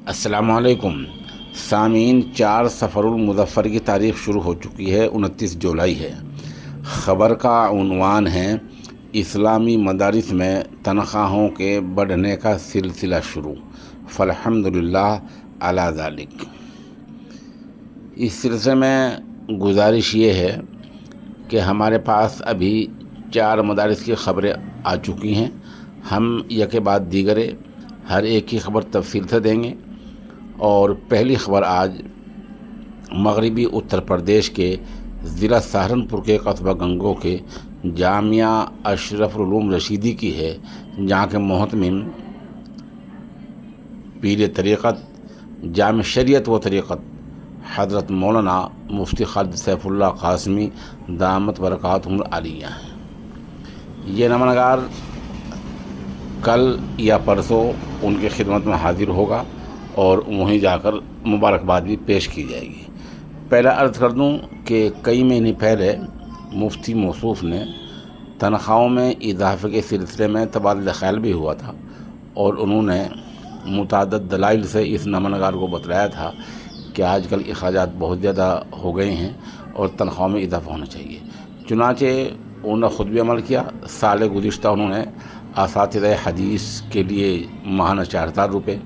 السلام علیکم سامعین، 4 سفر المظفر کی تاریخ شروع ہو چکی ہے، 29 جولائی ہے۔ خبر کا عنوان ہے اسلامی مدارس میں تنخواہوں کے بڑھنے کا سلسلہ شروع، فالحمدللہ علی ذالک۔ اس سلسلے میں گزارش یہ ہے کہ ہمارے پاس ابھی 4 مدارس کی خبریں آ چکی ہیں۔ ہم یکے بعد دیگرے ہر ایک کی خبر تفصیل سے دیں گے، اور پہلی خبر آج مغربی اتر پردیش کے ضلع سہارنپور کے قصبہ گنگو کے جامعہ اشرف العلوم رشیدی کی ہے، جہاں کے محتمم پیر طریقت جامع شریعت و طریقت حضرت مولانا مفتی خالد سیف اللہ قاسمی دامت برکاتہم العالیہ ہیں۔ یہ نمنگار کل یا پرسوں ان کی خدمت میں حاضر ہوگا اور وہیں جا کر مبارکباد بھی پیش کی جائے گی۔ پہلا عرض کر دوں کہ کئی مہینے پہلے مفتی موصوف نے تنخواہوں میں اضافے کے سلسلے میں تبادلہ خیال بھی ہوا تھا، اور انہوں نے متعدد دلائل سے اس نمنگار کو بتلایا تھا کہ آج کل اخراجات بہت زیادہ ہو گئے ہیں اور تنخواہوں میں اضافہ ہونا چاہیے۔ چنانچہ انہوں نے خود بھی عمل کیا۔ سال گزشتہ انہوں نے اساتذہ حدیث کے لیے ماہانہ 4000 روپے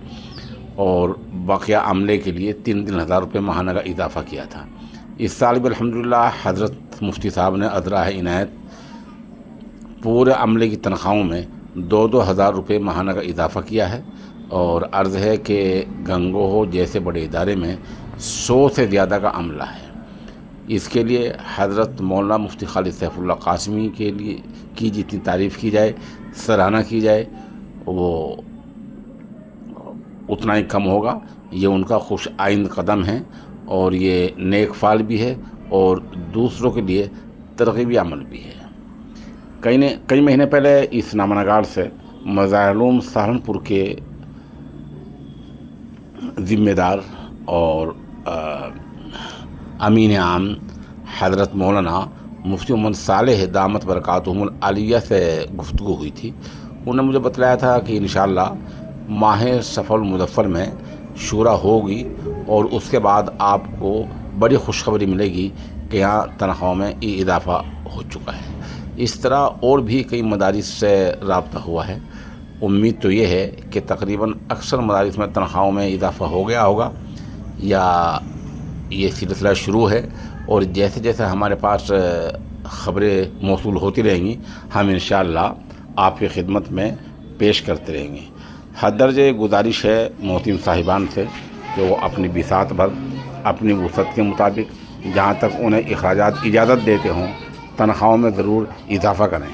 اور بقیہ عملے کے لیے 3,000 روپے ماہانہ کا اضافہ کیا تھا۔ اس سال بھی الحمدللہ حضرت مفتی صاحب نے ادراہ عنایت پورے عملے کی تنخواہوں میں 2,000 روپے ماہانہ کا اضافہ کیا ہے، اور عرض ہے کہ گنگوہ جیسے بڑے ادارے میں 100 سے زیادہ کا عملہ ہے۔ اس کے لیے حضرت مولانا مفتی خالد سیف اللہ قاسمی کے لیے کی جتنی تعریف کی جائے، سراہنا کی جائے، وہ اتنا ہی کم ہوگا۔ یہ ان کا خوش آئند قدم ہے، اور یہ نیک فعل بھی ہے، اور دوسروں کے لیے ترغیبی عمل بھی ہے۔ کئی مہینے پہلے اس نامنگار سے مظاہر علوم سہارنپور کے ذمہ دار اور امین عام حضرت مولانا مفتی محمد صالح دامت برکاتہم العالیہ سے گفتگو ہوئی تھی۔ انہوں نے مجھے بتلایا تھا کہ انشاءاللہ ماہ سفر المظفر میں شورا ہوگی، اور اس کے بعد آپ کو بڑی خوشخبری ملے گی کہ یہاں تنخواہوں میں اضافہ ہو چکا ہے۔ اس طرح اور بھی کئی مدارس سے رابطہ ہوا ہے۔ امید تو یہ ہے کہ تقریباً اکثر مدارس میں تنخواہوں میں اضافہ ہو گیا ہوگا، یا یہ سلسلہ شروع ہے، اور جیسے جیسے ہمارے پاس خبریں موصول ہوتی رہیں گی، ہم انشاءاللہ آپ کی خدمت میں پیش کرتے رہیں گے۔ حد درجہ گزارش ہے محتم صاحبان سے کہ وہ اپنی بساط بھر اپنی وسعت کے مطابق جہاں تک انہیں اخراجات اجازت دیتے ہوں، تنخواہوں میں ضرور اضافہ کریں۔